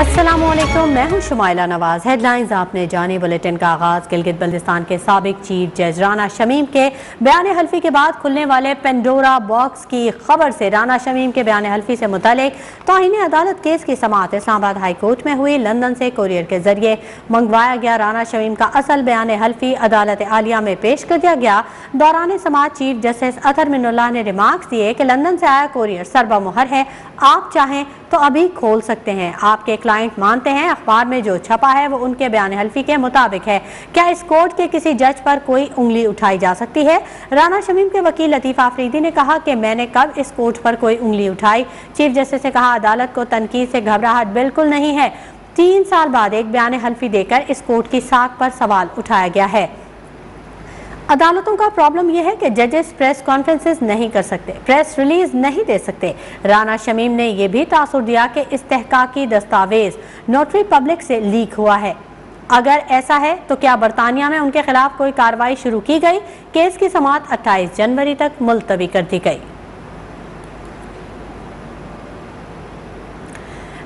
अस्सलामुअलैकुम, मैं हूं शुमाइला नवाज। हेडलाइंस आपने जाने। बुलेटिन का आगाज गिलगित बल्तिस्तान के साबिक चीफ जज राना शमीम के बयान हल्फी के बाद खुलने वाले पेंडोरा बॉक्स की खबर से। राना शमीम के बयान हल्फी से मुतालिक तौहीन अदालत केस की समाअत इस्लामाबाद हाई कोर्ट में हुई। लंदन से कोरियर के जरिए मंगवाया गया राना शमीम का असल बयान हल्फी अदालत आलिया में पेश कर दिया गया। दौरान समाअत चीफ जस्टिस अतर मिनुल्लाह ने रिमार्क्स दिए कि लंदन से आया कोरियर सरबा मुहर है, आप चाहें तो अभी खोल सकते हैं। आपके क्लाइंट मानते हैं अखबार में जो छपा है वो उनके बयान हल्फी के मुताबिक है। क्या इस कोर्ट के किसी जज पर कोई उंगली उठाई जा सकती है? राना शमीम के वकील लतीफ़ आफरीदी ने कहा कि मैंने कब इस कोर्ट पर कोई उंगली उठाई। चीफ जस्टिस ने कहा अदालत को तनकीद से घबराहट बिल्कुल नहीं है। 3 साल बाद एक बयान हल्फी देकर इस कोर्ट की साख पर सवाल उठाया गया है। अदालतों का प्रॉब्लम यह है कि जजेस प्रेस कॉन्फ्रेंसेस नहीं कर सकते, प्रेस रिलीज नहीं दे सकते। राना शमीम ने यह भी तासुर दिया कि इस तहकाकी दस्तावेज नोटरी पब्लिक से लीक हुआ है। अगर ऐसा है तो क्या बरतानिया में उनके खिलाफ कोई कार्रवाई शुरू की गई? केस की समाअत 28 जनवरी तक मुलतवी कर दी गई।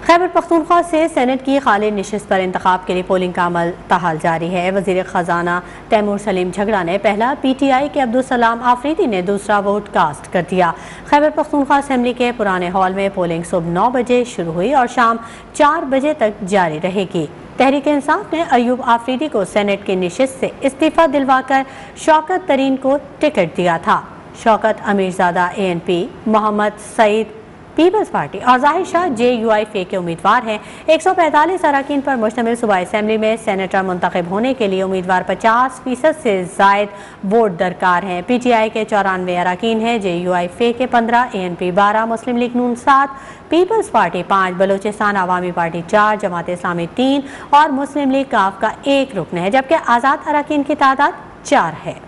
खैबर पख्तूनख्वा से सेनेट की खाली नशिस्त पर इंतखाब के लिए पोलिंग का अमल ताहाल जारी है। वज़ीर ख़जाना तैमूर सलीम झगड़ा ने पहला, PTI के अब्दुल सलाम आफरीदी ने दूसरा वोट कास्ट कर दिया। खैबर पख्तूनख्वा असेंबली के पुराने हॉल में पोलिंग सुबह 9 बजे शुरू हुई और शाम 4 बजे तक जारी रहेगी। तहरीक इंसाफ ने अयूब आफरीदी को सेनेट की नशिस्त से इस्तीफ़ा दिलवाकर शौकत तरीन को टिकट दिया था। Shaukat Amirzada ANP, Mohammad Saeed Peoples Party और जाहिर शाह JUIF के उम्मीदवार हैं। 145 अरकान पर मुश्तमिल सूबाई असेंबली में सेनेटर मुंतखब होने के लिए उम्मीदवार 50% से जायद वोट दरकार हैं। PTI के 94 अरकान हैं, JUIF के 15, ANP 12, मुस्लिम लीग नून 7, पीपल्स पार्टी 5, बलूचिस्तान अवामी पार्टी 4, जमात इस्लामी 3 और मुस्लिम लीग काफ का 1 रुकन है, जबकि आज़ाद अरकान की तादाद 4 है।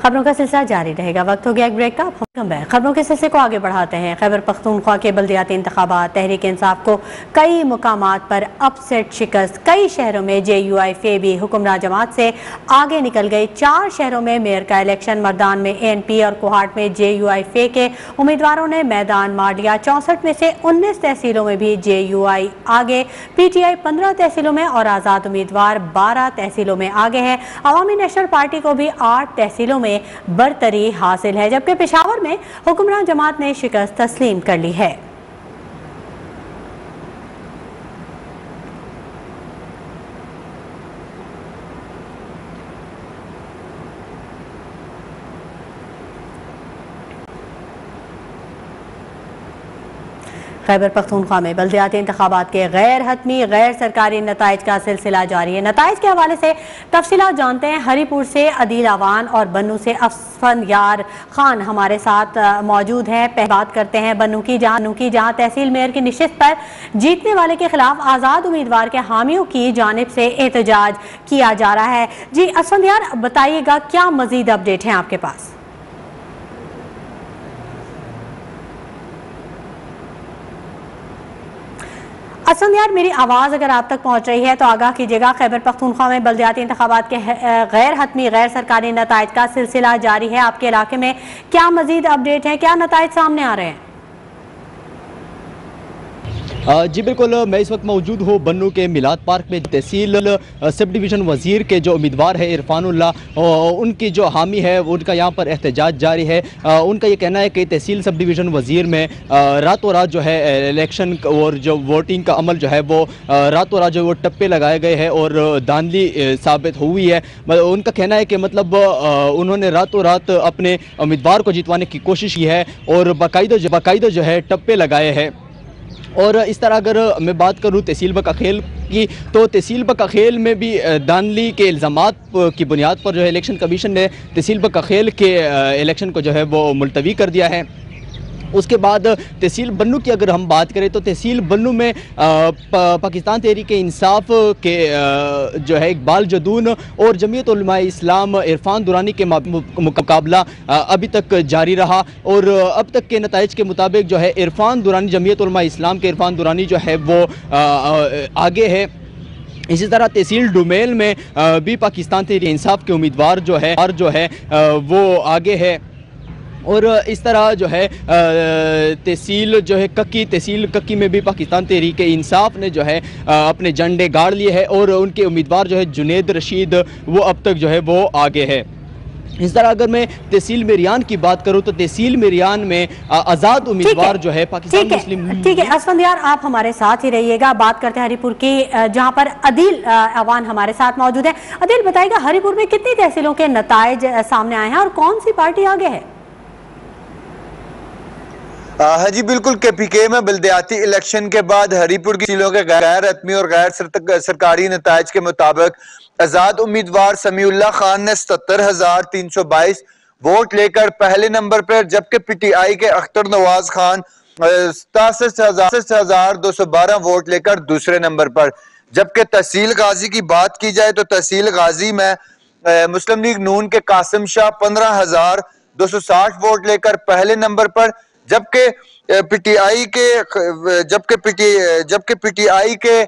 खबरों का सिलसिला जारी रहेगा। वक्त हो गया एक ब्रेक का। खबरों के सिलसिले को आगे बढ़ाते हैं। खैबर पख्तूनख्वा के बल्दियाती इंतखाबात, तहरीक इंसाफ को कई मुकामात पर अपसेट शिकस्त। कई शहरों में JUIF भी हुक्मरान जमात से आगे निकल गई। 4 शहरों में मेयर का इलेक्शन, मर्दान में ANP और कोहाट में JUIF के उम्मीदवारों ने मैदान मार लिया। 64 में से 19 तहसीलों में भी JUI आगे, PTI 15 तहसीलों में और आज़ाद उम्मीदवार 12 तहसीलों में आगे है। अवामी नेशनल पार्टी को भी 8 तहसीलों में बरतरी हासिल है, जबकि पेशावर में हुक्मरान जमात ने शिकस्त तस्लीम कर ली है। खैबर पख्तूनख्वा में बल्दियाती इंतखाबात के गैर हतमी गैर सरकारी नताइज का सिलसिला जारी है। नताइज के हवाले से तफसीलात जानते हैं। हरीपुर से अदील आवान और बन्नू से अफसफयार खान हमारे साथ मौजूद हैं। बात करते हैं बन्नू की, जहाँ तहसील मेयर की नशिस्त पर जीतने वाले के खिलाफ आज़ाद उम्मीदवार के हामियों की जानिब से एहतजाज किया जा रहा है। जी अफसफयार, बताइएगा क्या मजीद अपडेट है आपके पास? असद यार, मेरी आवाज़ अगर आप तक पहुंच रही है तो आगाह कीजिएगा। खैबर पख्तूनख्वा में बल्दियाती इंतखाबात के गैर हतमी गैर सरकारी नताइज का सिलसिला जारी है। आपके इलाके में क्या मजीद अपडेट है, क्या नताइज सामने आ रहे हैं? जी बिल्कुल, मैं इस वक्त मौजूद हूँ बन्नू के मिलाद पार्क में। तहसील सब डिवीज़न वज़ीर के जो उम्मीदवार है इरफानुल्लाह, उनकी जो हामी है उनका यहाँ पर एहतजाज जारी है। उनका ये कहना है कि तहसील सब डिवीज़न वज़ीर में रातों रात जो है इलेक्शन और जो वोटिंग का अमल जो है वो रातों रात जो वो टप्पे लगाए गए हैं और धांधली साबित हुई है। उनका कहना है कि मतलब उन्होंने रातों रात अपने उम्मीदवार को जितवाने की कोशिश की है और बाकायदा जो है टप्पे लगाए हैं। और इस तरह अगर मैं बात करूँ तहसील बकाखेल की, तो तहसील बकाखेल में भी धांधली के इल्ज़ामात की बुनियाद पर जो है इलेक्शन कमीशन ने तहसील बकाखेल के इलेक्शन को जो है वो मुलतवी कर दिया है। उसके बाद तहसील बन्नू की अगर हम बात करें तो तहसील बन्नू में पाकिस्तान तहरीक इंसाफ के जो है इकबाल जदून और जमीयत उलमाए इस्लाम इरफान दुरानी के मुकाबला अभी तक जारी रहा और अब तक के नताइज के मुताबिक जो है इरफान दुरानी, जमीयत उलमाए इस्लाम के इरफान दुरानी जो है वो आगे है। इसी तरह तहसील डुमेल में भी पाकिस्तान तहरीक इंसाफ के उम्मीदवार जो है वो आगे है। और इस तरह जो है तहसील जो है तहसील कक्की में भी पाकिस्तान तहरीक इंसाफ ने जो है अपने झंडे गाड़ लिए हैं और उनके उम्मीदवार जो है जुनैद रशीद वो अब तक जो है वो आगे है। इस तरह अगर मैं तहसील मेरियान की बात करूं तो तहसील मेरियान में आज़ाद उम्मीदवार जो है पाकिस्तान मुस्लिम। ठीक है असफंदियार, आप हमारे साथ ही रहिएगा। बात करते हैं हरीपुर की, जहां पर अदील अवान हमारे साथ मौजूद है। अदील बताइएगा, हरीपुर में कितनी तहसीलों के नताइज सामने आए हैं और कौन सी पार्टी आगे है? हाँ जी बिल्कुल, KPK में बल्दियाती इलेक्शन के बाद हरीपुर की तहसीलों के गैर हतमी और गैर सरकारी नताइज के मुताबिक आजाद उम्मीदवार समीउल्लाह खान ने 77,322 वोट लेकर पहले नंबर पर, जबकि PTI के अख्तर नवाज खान 67,212 वोट लेकर दूसरे नंबर पर। जबकि तहसील गाजी की बात की जाए तो तहसील गाजी में मुस्लिम लीग नून के कासिम शाह 15,260 वोट लेकर पहले नंबर पर, जबकि PTI के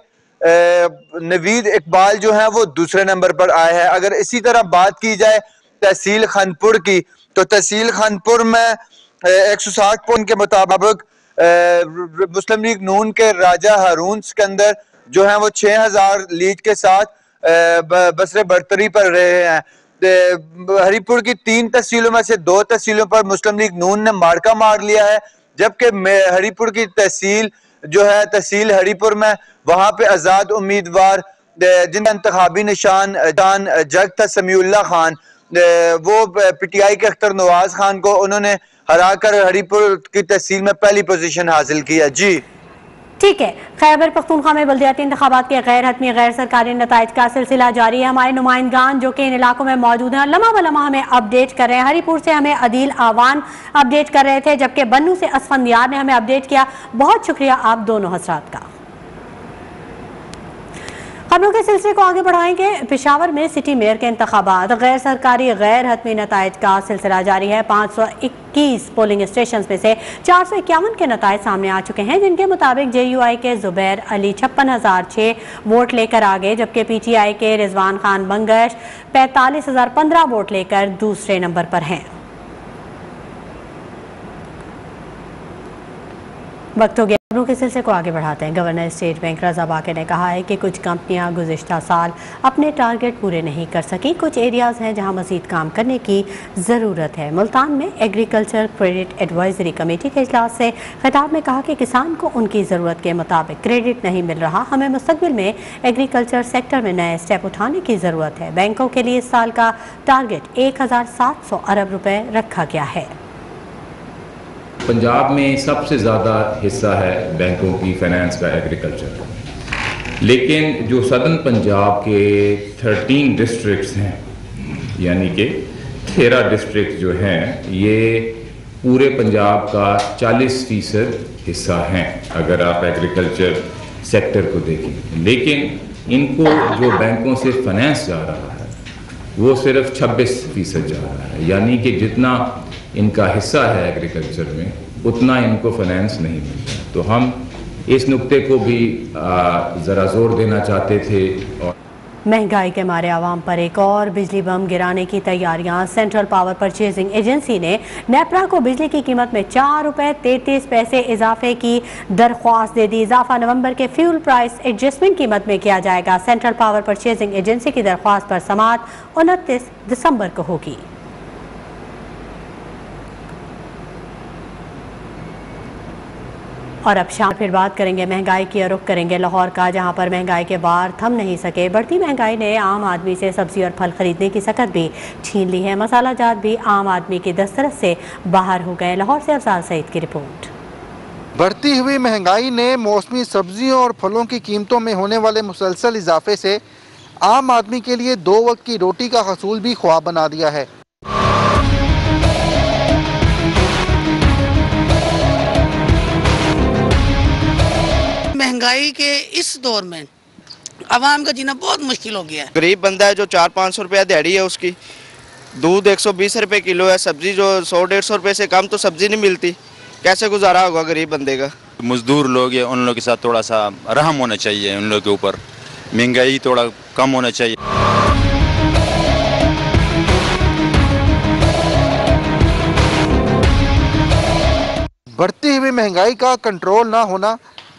नवीद इकबाल जो है वो दूसरे नंबर पर आए हैं। अगर इसी तरह बात की जाए तहसील खानपुर की तो तहसील खानपुर में 160 पॉइंट के मुताबिक मुस्लिम लीग नून के राजा हारून सिकंदर जो है वो 6,000 लीड के साथ बसरे बरतरी पर रहे हैं। हरीपुर की 3 तहसीलों में से 2 तहसीलों पर मुस्लिम लीग नून ने मार्का मार लिया है, जबकि हरीपुर की तहसील जो है तहसील हरीपुर में वहां पे आजाद उम्मीदवार जिनका इंतखाबी निशान जग था समीउल्लाह खान, वो PTI के अख्तर नवाज खान को उन्होंने हराकर हरीपुर की तहसील में पहली पोजीशन हासिल किया। जी ठीक है। खैबर पख्तूनख्वा में बल्दियाती इंतखाबात के गैर हतमी गैर सरकारी नताइज का सिलसिला जारी है। हमारे नुमाइंदगान जो कि इन इलाकों में मौजूद हैं लम्हा बलम्हा हमें अपडेट कर रहे हैं। हरीपुर से हमें अदील आवान अपडेट कर रहे थे, जबकि बन्नू से असफंदियार ने हमें अपडेट किया। बहुत शुक्रिया आप दोनों हजरात का। खबरों के सिलसिले को आगे बढ़ाएंगे। पेशावर में सिटी मेयर के इंतखाबात गैर सरकारी गैर हतमी नताइज का सिलसिला जारी है। 521 पोलिंग स्टेशन में से 451 के नताइज सामने आ चुके हैं, जिनके मुताबिक JUI के जुबैर अली 56,006 वोट लेकर आगे, जबकि PTI के रिजवान खान बंगश 45,015 वोट लेकर दूसरे नंबर पर हैं। वक्त हो गया, खबरों के सिलसिले को आगे बढ़ाते हैं। गवर्नर स्टेट बैंक रजा बाके ने कहा है कि कुछ कंपनियां गुज़िश्ता साल अपने टारगेट पूरे नहीं कर सकी। कुछ एरियाज़ हैं जहां मज़ीद काम करने की ज़रूरत है। मुल्तान में एग्रीकल्चर क्रेडिट एडवाइजरी कमेटी के इजलास से खिताब में कहा कि किसान को उनकी ज़रूरत के मुताबिक क्रेडिट नहीं मिल रहा। हमें मुस्तक़बिल में एग्रीकल्चर सेक्टर में नए स्टेप उठाने की ज़रूरत है। बैंकों के लिए इस साल का टारगेट 1,700 अरब रुपये रखा गया है। पंजाब में सबसे ज़्यादा हिस्सा है बैंकों की फाइनेंस का एग्रीकल्चर, लेकिन जो सदर्न पंजाब के 13 डिस्ट्रिक्ट्स हैं, यानी कि 13 डिस्ट्रिक्ट जो हैं, ये पूरे पंजाब का 40% हिस्सा हैं अगर आप एग्रीकल्चर सेक्टर को देखें। लेकिन इनको जो बैंकों से फाइनेंस जा रहा है वो सिर्फ 26% जा रहा है, यानी कि जितना इनका हिस्सा है एग्रीकल्चर में उतना इनको फाइनेंस नहीं मिलता। तो हम इस नुक्ते को भी ज़रा जोर देना चाहते थे। और महंगाई के मारे आवाम पर एक और बिजली बम गिराने की तैयारियां। सेंट्रल पावर परचेजिंग एजेंसी ने नेपरा को बिजली की कीमत में 4 रुपये 33 पैसे इजाफे की दरख्वास्त दे दी। इजाफा नवंबर के फ्यूल प्राइस एडजस्टमेंट कीमत में किया जाएगा। सेंट्रल पावर परचेजिंग एजेंसी की दरख्वास्त पर समाअत 29 दिसंबर को होगी। और अब शाम फिर बात करेंगे महंगाई की, रुख करेंगे लाहौर का, जहां पर महंगाई के बार थम नहीं सके। बढ़ती महंगाई ने आम आदमी से सब्जी और फल खरीदने की सकत भी छीन ली है। मसाला जात भी आम आदमी की दस्तरस से बाहर हो गए। लाहौर से अफजाल सईद की रिपोर्ट। बढ़ती हुई महंगाई ने मौसमी सब्जियों और फलों की कीमतों में होने वाले मुसलसल इजाफे से आम आदमी के लिए 2 वक्त की रोटी का हसूल भी ख्वाब बना दिया है। महंगाई के इस दौर में आवाम का जीना बहुत मुश्किल हो गया है। गरीब बंदा है जो 400-500 रुपया दिहाड़ी है उसकी, दूध 120 रुपये किलो है, सब्जी जो 100-150 रुपये से कम तो सब्जी नहीं मिलती, कैसे गुजारा होगा गरीब बंदे का। मजदूर लोग हैं, उन लोगों के साथ थोड़ा सा रहम होना चाहिए, उन लोगों के ऊपर महंगाई थोड़ा कम होना चाहिए। बढ़ती हुई महंगाई का कंट्रोल ना होना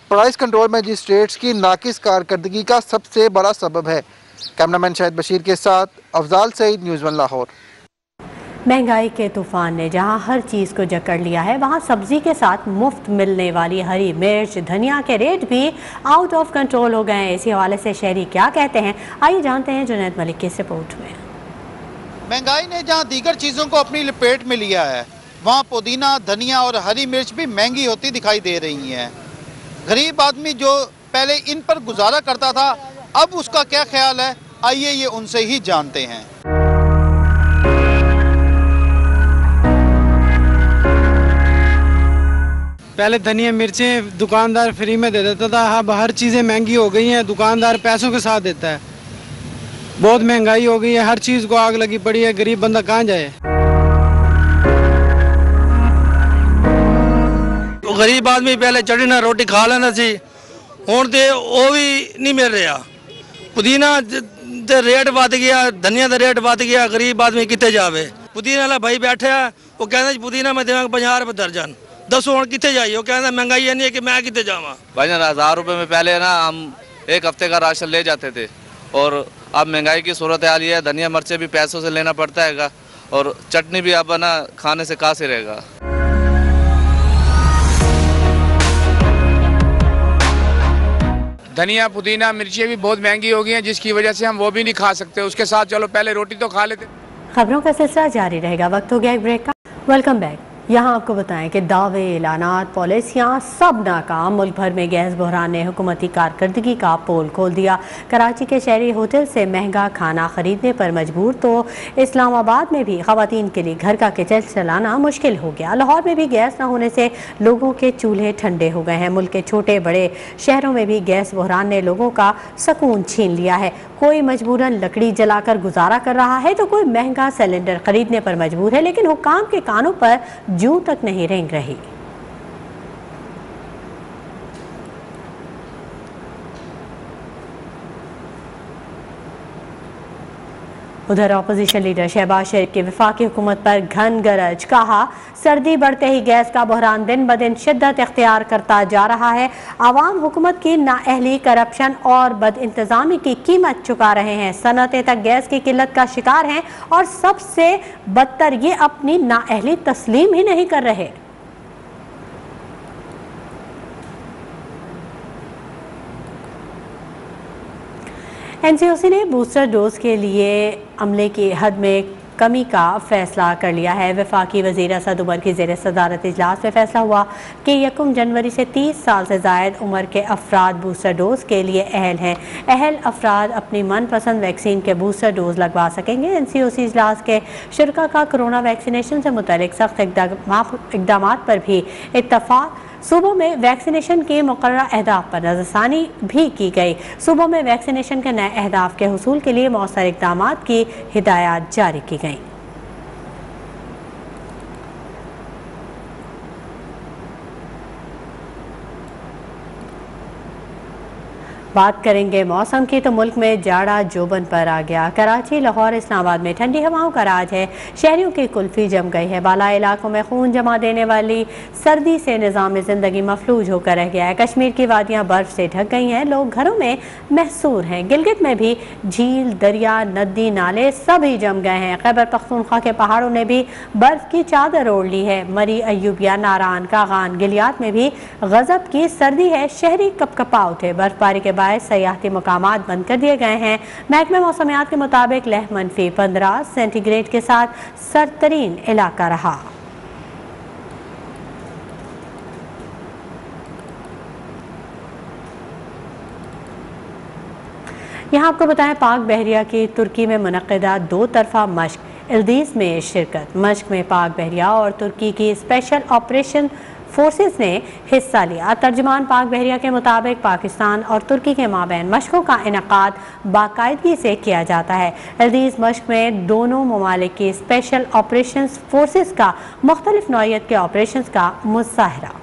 प्राइस कंट्रोल मजिस्ट्रेट्स की नाकिस कारकर्दगी का सबसे बड़ा सबब है। कैमरामैन शाहिद बशीर के साथ अफजाल सईद, न्यूज़ 1 लाहौर। महंगाई के तूफान ने जहां हर चीज़ को जकड़ लिया है, वहां सब्जी के साथ मुफ्त मिलने वाली हरी मिर्च, धनिया के रेट भी आउट ऑफ कंट्रोल हो गए हैं। इसी हवाले से शहरी क्या कहते हैं, आइए जानते हैं जुनैद मलिक की इस रिपोर्ट में। महंगाई ने जहां दीगर चीज़ों को अपनी लपेट में लिया है, वहां पुदीना, धनिया और हरी मिर्च भी महंगी होती दिखाई दे रही हैं। गरीब आदमी जो पहले इन पर गुजारा करता था, अब उसका क्या ख्याल है, आइए ये उनसे ही जानते हैं। पहले धनिया मिर्चें दुकानदार फ्री में दे देता था, अब हर चीज़ें महंगी हो गई हैं, दुकानदार पैसों के साथ देता है। बहुत महंगाई हो गई है, हर चीज़ को आग लगी पड़ी है, गरीब बंदा कहाँ जाए। गरीब आदमी पहले चटनी ना रोटी खा लेना सी, हुण ते वो भी नहीं मिल रहा। पुदीना ते रेट बढ़ गया, धनिया का रेट बढ़ गया, गरीब आदमी कितने जावे। पुदीना वाला भाई बैठे है, वो कहना पुदीना मैं देवांगा 50 रुपये दर्जन, दसो हम कितने जाइए। वो कहना महंगाई है नहीं है कि मैं कितने जावा। भाई 1000 रुपये में पहले ना हम एक हफ्ते का राशन ले जाते थे, और अब महंगाई की सूरत हाल ये है, धनिया मिर्चे भी पैसों से लेना पड़ता है, और चटनी भी अब ना खाने से कहाँ से रहेगा। धनिया, पुदीना, मिर्ची भी बहुत महंगी हो गई हैं, जिसकी वजह से हम वो भी नहीं खा सकते। उसके साथ चलो पहले रोटी तो खा लेते। खबरों का सिलसिला जारी रहेगा, वक्त हो गया एक ब्रेक का। Welcome back. यहाँ आपको बताएं कि दावे, ऐलानात, पॉलिसियाँ सब नाकाम। मुल्क भर में गैस बहरान ने हुकूमती कारकर्दगी का पोल खोल दिया। कराची के शहरी होटल से महंगा खाना खरीदने पर मजबूर, तो इस्लामाबाद में भी खवातीन के लिए घर का किचन चलाना मुश्किल हो गया। लाहौर में भी गैस न होने से लोगों के चूल्हे ठंडे हो गए हैं। मुल्क के छोटे बड़े शहरों में भी गैस बहरान ने लोगों का सुकून छीन लिया है। कोई मजबूरन लकड़ी जलाकर गुजारा कर रहा है, तो कोई महंगा सिलेंडर खरीदने पर मजबूर है। लेकिन हुक्काम के कानों पर जूं तक नहीं रेंग रही। उधर अपोजिशन लीडर शहबाज शरीफ की वफाकी हुकूमत पर घन गरज, कहा सर्दी बढ़ते ही गैस का बहरान दिन ब दिन शिद्दत इख्तियार करता जा रहा है। आवाम हुकूमत की नाअहली, करप्शन और बद इंतजामी की कीमत चुका रहे हैं। सनतें तक गैस की किल्लत का शिकार हैं, और सबसे बदतर ये अपनी नाअहली तस्लीम ही नहीं कर रहे। एनसीओसी ने बूस्टर डोज के लिए अमले की हद में कमी का फैसला कर लिया है। वफाकी वज़ीर असद उमर की ज़ेर सदारत इजलास में फैसला हुआ कि 1 जनवरी से 30 साल से ज़ायद उम्र के अफराद बूस्टर डोज के लिए अहल हैं। अहल अफराद अपनी मनपसंद वैक्सीन के बूस्टर डोज लगवा सकेंगे। एनसीओसी इजलास के शुरका का कोरोना वैक्सीनेशन से मुतल्लिक सख्त इक़दाम पर भी इत्तफ़ाक़। सूबों में वैक्सीनेशन के मुक़र्रर अहदाफ पर नज़रसानी भी की गई। सूबों में वैक्सीनेशन के नए अहदाफ के हुसूल के लिए मौसर इक़दामात की हिदायत जारी की गई। बात करेंगे मौसम की, तो मुल्क में जाड़ा जोबन पर आ गया। कराची, लाहौर, इस्लामाबाद में ठंडी हवाओं का राज है। शहरियों की कुल्फी जम गई है। बाला इलाकों में खून जमा देने वाली सर्दी से निज़ाम ज़िंदगी मफलूज होकर रह गया है। कश्मीर की वादियाँ बर्फ़ से ढक गई हैं, लोग घरों में महसूर हैं। गिलगित में भी झील, दरिया, नदी, नाले सभी जम गए हैं। खैबर पख्तूनख्वा के पहाड़ों ने भी बर्फ़ की चादर ओढ़ ली है। मरी, अयूबिया, नारान, कागान, गिलियात में भी गज़ब की सर्दी है। शहरी कपकपा उठे। बर्फबारी के सयाहती मकामात बंद कर दिए गए हैं। महकमे मौसमियात के मुताबिक लह -15 सेंटीग्रेड के साथ सरतरीन इलाका रहा। यहाँ आपको बताएं, पाक बहरिया की तुर्की में मुनक़िदा 2 तरफ़ा मश्क इल्दीज़ में शिरकत। मश्क में पाक बहरिया और तुर्की की स्पेशल ऑपरेशन फोर्सेस ने हिस्सा लिया। तर्जुमान पाक बहरिया के मुताबिक पाकिस्तान और तुर्की के माबैन मशकों का इनेकाद बाकायदगी से किया जाता है। इल्दीज़ मश्क में दोनों ममालिक की स्पेशल ऑपरेशन फोर्सेस का मुख्तलिफ नौइयत के ऑपरेशन का मुज़ाहरा।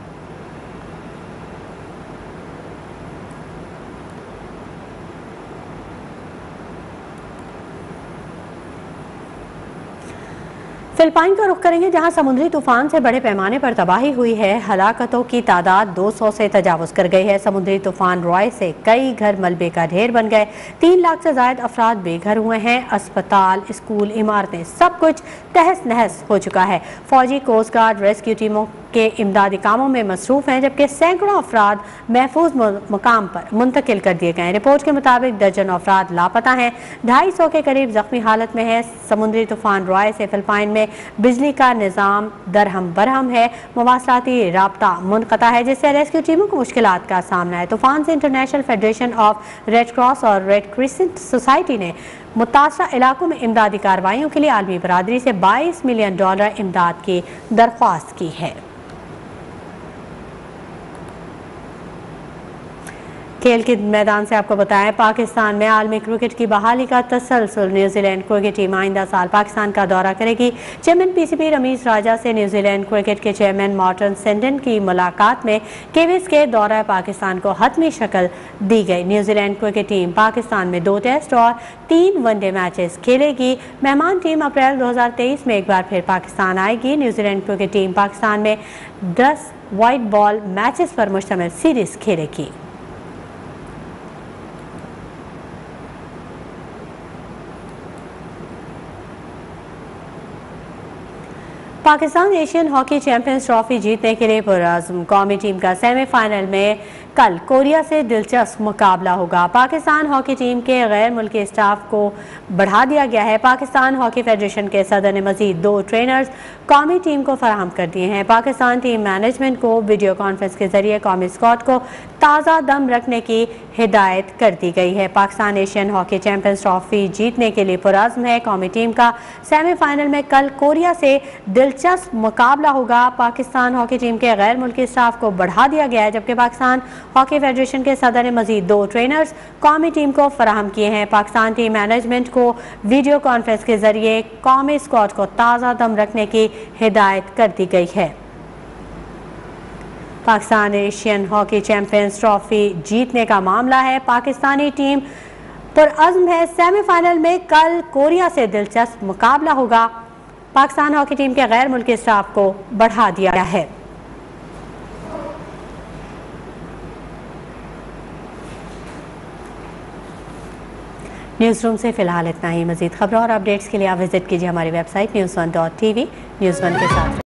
फिलिपाइन का रुख करेंगे, जहां समुद्री तूफान से बड़े पैमाने पर तबाही हुई है। हलाकतों की तादाद 200 से तजावुज कर गई है। समुद्री तूफान रॉय से कई घर मलबे का ढेर बन गए। 3 लाख से ज्यादा अफराद बेघर हुए हैं। अस्पताल, स्कूल, इमारतें, सब कुछ तहस नहस हो चुका है। फौजी, कोस्ट गार्ड, रेस्क्यू टीमों के इमदादी कामों में मसरूफ हैं, जबकि सैकड़ों अफराद महफूज मकाम पर मुंतकिल कर दिए गए हैं। रिपोर्ट के मुताबिक दर्जनों अफराद लापता हैं। 250 के करीब जख्मी हालत में है। समुद्री तूफान रॉय से फिलिपाइन में बिजली का निज़ाम दरहम बरहम है। मवासलाती राब्ता मुनक़ता है, जिससे रेस्क्यू टीमों को मुश्किलात का सामना है। तूफान से international federation of red cross और रेड क्रिसेंट सोसाइटी ने मुतासरा इलाकों में इमदादी कार्रवाइयों के लिए आलमी बरादरी से $22 मिलियन इमदाद की दरख्वास्त की है। खेल के मैदान से आपको बताएं, पाकिस्तान में आलमी क्रिकेट की बहाली का तसलसल। न्यूजीलैंड क्रिकेट टीम आइंदा साल पाकिस्तान का दौरा करेगी। चेयरमैन पीसीबी रमीज राजा से न्यूजीलैंड क्रिकेट के चेयरमैन मार्टिन सेंडन की मुलाकात में केविस के दौरा पाकिस्तान को हतमी शक्ल दी गई। न्यूजीलैंड क्रिकेट टीम पाकिस्तान में 2 टेस्ट और 3 वनडे मैचेस खेलेगी। मेहमान टीम अप्रैल 2023 में एक बार फिर पाकिस्तान आएगी। न्यूजीलैंड क्रिकेट टीम पाकिस्तान में 10 वाइट बॉल मैचेस पर मुश्तमिल सीरीज खेलेगी। Pakistan Asian hockey champions trophy जीतने के लिए पुरअज़्म। कौमी टीम का सेमीफाइनल में कल कोरिया से दिलचस्प मुकाबला होगा। पाकिस्तान हॉकी टीम के गैर मुल्की स्टाफ को बढ़ा दिया गया है। पाकिस्तान हॉकी फेडरेशन के सदर ने मजीद 2 ट्रेनर्स कौमी टीम को फराहम कर दिए हैं। पाकिस्तान टीम मैनेजमेंट को वीडियो कॉन्फ्रेंस के जरिए कौमी स्क्वाड को ताज़ा दम रखने की हिदायत कर दी गई है। Pakistan Asian hockey champions trophy जीतने के लिए पुरअज़्म है। कौमी टीम का सेमीफाइनल में कल कोरिया से दिलचस्प मुकाबला होगा। पाकिस्तान हॉकी टीम के गैर मुल्की स्टाफ को बढ़ा दिया गया है, जबकि पाकिस्तान हॉकी फेडरेशन के सदर ने मजीद 2 ट्रेनर्स कौमी टीम को फराहम किए हैं। पाकिस्तान टीम मैनेजमेंट को वीडियो कॉन्फ्रेंस के जरिए कौमी स्क्वाड को ताज़ा दम रखने की हिदायत कर दी गई है। Pakistan Asian hockey champions trophy जीतने का मामला है। पाकिस्तानी टीम पुरअज़्म है। सेमीफाइनल में कल कोरिया से दिलचस्प मुकाबला होगा। पाकिस्तान हॉकी टीम के गैर मुल्की स्टाफ को बढ़ा दिया गया है। न्यूज़ रूम से फिलहाल इतना ही। मजीद खबरों और अपडेट्स के लिए आप विजिट कीजिए हमारी वेबसाइट news1.tv। न्यूज़ 1 के साथ